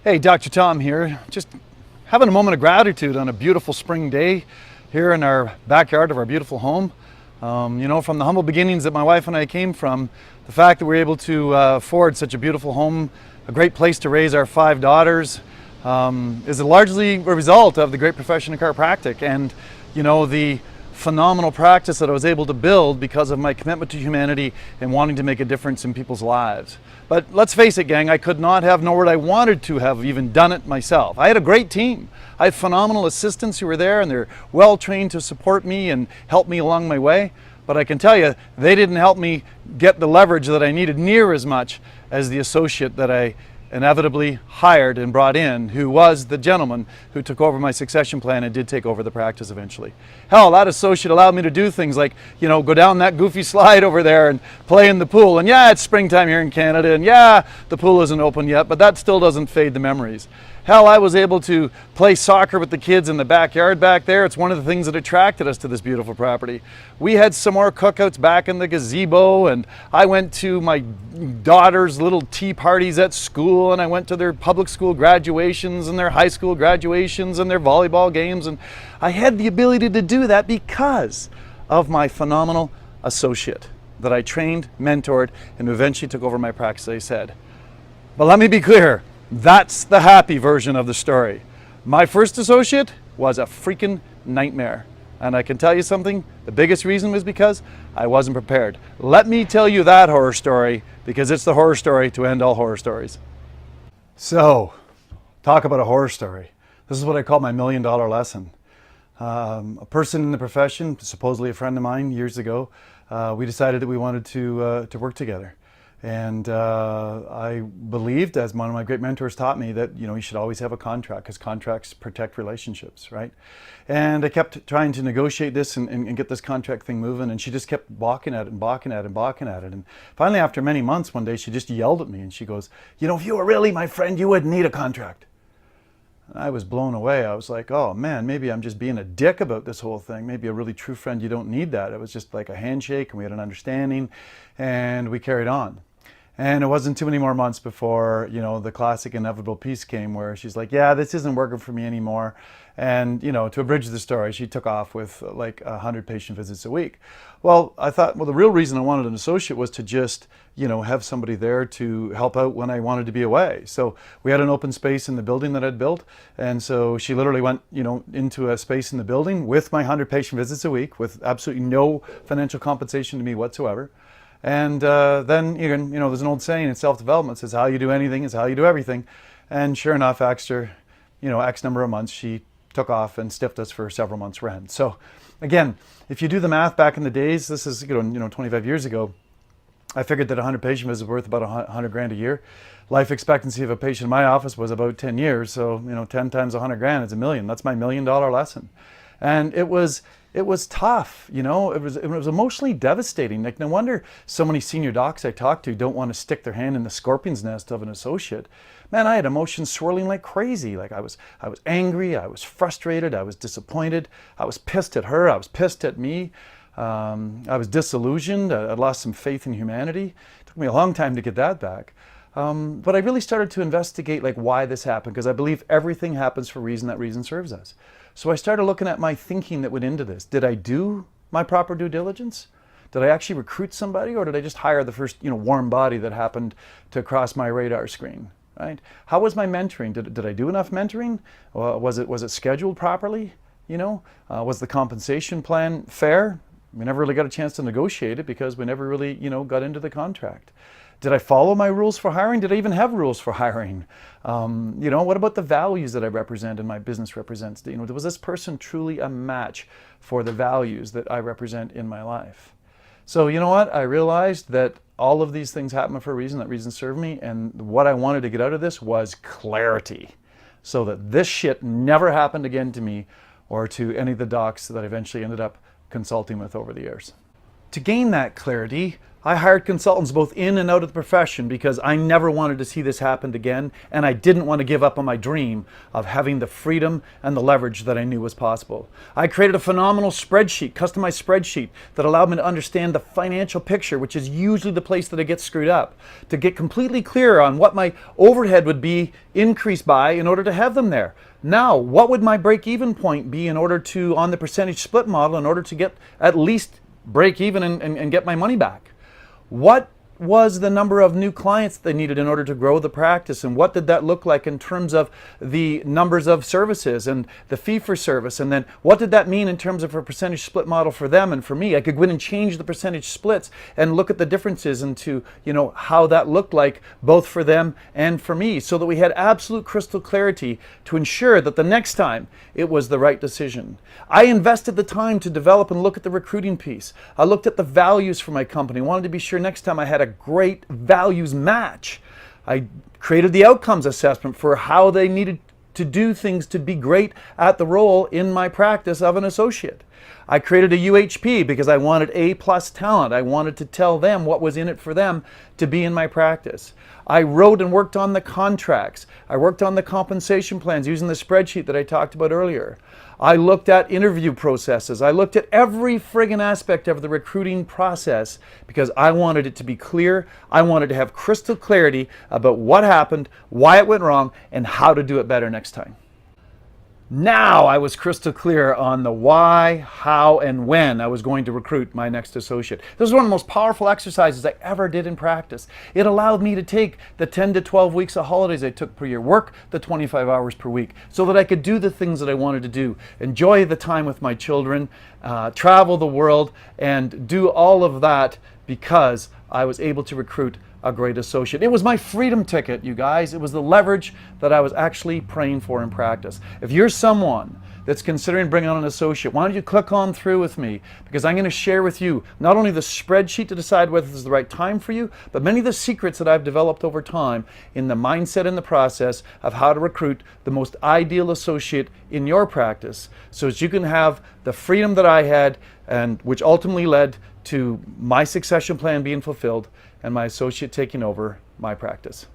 Hey, Dr. Tom here. Just having a moment of gratitude on a beautiful spring day here in our backyard of our beautiful home. From the humble beginnings that my wife and I came from, the fact that we're able to afford such a beautiful home, a great place to raise our 5 daughters, is largely a result of the great profession of chiropractic and, the phenomenal practice that I was able to build because of my commitment to humanity and wanting to make a difference in people's lives. But let's face it, gang, I could not have, nor would I wanted to have even done it myself. I had a great team. I had phenomenal assistants who were there, and they're well trained to support me and help me along my way. But I can tell you, they didn't help me get the leverage that I needed near as much as the associate that I inevitably hired and brought in, who was the gentleman who took over my succession plan and did take over the practice eventually. Hell, that associate allowed me to do things like, go down that goofy slide over there and play in the pool. And yeah, it's springtime here in Canada, and yeah, the pool isn't open yet, but that still doesn't fade the memories. Hell, I was able to play soccer with the kids in the backyard back there. It's one of the things that attracted us to this beautiful property. We had some more cookouts back in the gazebo, and I went to my daughter's little tea parties at school, and I went to their public school graduations and their high school graduations and their volleyball games, and I had the ability to do that because of my phenomenal associate that I trained, mentored, and eventually took over my practice, as I said. But let me be clear. That's the happy version of the story. My first associate was a freaking nightmare. And I can tell you something, the biggest reason was because I wasn't prepared. Let me tell you that horror story, because it's the horror story to end all horror stories. So, talk about a horror story. This is what I call my $1 million lesson. A person in the profession, supposedly a friend of mine years ago, we decided that we wanted to work together. And I believed, as one of my great mentors taught me, that you should always have a contract, because contracts protect relationships, right? And I kept trying to negotiate this and get this contract thing moving, and she just kept balking at it and balking at it and balking at it. And finally, after many months, one day she just yelled at me and she goes, if you were really my friend, you wouldn't need a contract. I was blown away. I was like, oh man, maybe I'm just being a dick about this whole thing. Maybe a really true friend, you don't need that. It was just like a handshake, and we had an understanding, and we carried on. And it wasn't too many more months before, the classic inevitable piece came where she's like, yeah, this isn't working for me anymore. And, to abridge the story, she took off with like 100 patient visits a week. Well, I thought, the real reason I wanted an associate was to just, have somebody there to help out when I wanted to be away. So we had an open space in the building that I'd built. And so she literally went, into a space in the building with my 100 patient visits a week with absolutely no financial compensation to me whatsoever. And then, there's an old saying in self-development, says how you do anything is how you do everything. And sure enough, after, X number of months, she took off and stiffed us for several months' rent. So again, if you do the math back in the days, this is, 25 years ago, I figured that 100 patient visits were worth about 100 grand a year. Life expectancy of a patient in my office was about 10 years. So, 10 times 100 grand is $1 million. That's my $1 million lesson. And it was tough, it was emotionally devastating. Like, no wonder so many senior docs I talk to don't want to stick their hand in the scorpion's nest of an associate. Man, I had emotions swirling like crazy. Like I was angry, I was frustrated, I was disappointed, I was pissed at her, I was pissed at me. I was disillusioned, I lost some faith in humanity. It took me a long time to get that back. But I really started to investigate why this happened, because I believe everything happens for a reason. That reason serves us. So I started looking at my thinking that went into this. Did I do my proper due diligence? Did I actually recruit somebody, or did I just hire the first warm body that happened to cross my radar screen? Right? How was my mentoring? Did I do enough mentoring? Was it scheduled properly? Was the compensation plan fair? We never really got a chance to negotiate it because we never really got into the contract. Did I follow my rules for hiring? Did I even have rules for hiring? What about the values that I represent and my business represents? Was this person truly a match for the values that I represent in my life? So you know what? I realized that all of these things happen for a reason. That reason served me. And what I wanted to get out of this was clarity, so that this shit never happened again to me or to any of the docs that I eventually ended up consulting with over the years. To gain that clarity, I hired consultants both in and out of the profession because I never wanted to see this happen again, and I didn't want to give up on my dream of having the freedom and the leverage that I knew was possible. I created a phenomenal spreadsheet, customized spreadsheet, that allowed me to understand the financial picture, which is usually the place that I get screwed up, to get completely clear on what my overhead would be increased by in order to have them there. Now, what would my break-even point be in order to, on the percentage split model, in order to get at least break even and get my money back? What was the number of new clients they needed in order to grow the practice, and what did that look like in terms of the numbers of services and the fee for service, and then what did that mean in terms of a percentage split model for them and for me? I could go in and change the percentage splits and look at the differences into, how that looked like both for them and for me, so that we had absolute crystal clarity to ensure that the next time it was the right decision. I invested the time to develop and look at the recruiting piece. I looked at the values for my company, wanted to be sure next time I had a great values match. I created the outcomes assessment for how they needed to do things to be great at the role in my practice of an associate. I created a UHP because I wanted A+ talent. I wanted to tell them what was in it for them to be in my practice. I wrote and worked on the contracts. I worked on the compensation plans using the spreadsheet that I talked about earlier. I looked at interview processes. I looked at every friggin' aspect of the recruiting process because I wanted it to be clear. I wanted to have crystal clarity about what happened, why it went wrong, and how to do it better next time. Now I was crystal clear on the why, how, and when I was going to recruit my next associate. This was one of the most powerful exercises I ever did in practice. It allowed me to take the 10 to 12 weeks of holidays I took per year, work the 25 hours per week, so that I could do the things that I wanted to do, enjoy the time with my children, travel the world, and do all of that because I was able to recruit a great associate. It was my freedom ticket, you guys. It was the leverage that I was actually praying for in practice. If you're someone that's considering bringing on an associate, why don't you click on through with me, because I'm going to share with you not only the spreadsheet to decide whether this is the right time for you, but many of the secrets that I've developed over time in the mindset and the process of how to recruit the most ideal associate in your practice, so that you can have the freedom that I had, and which ultimately led to my succession plan being fulfilled and my associate taking over my practice.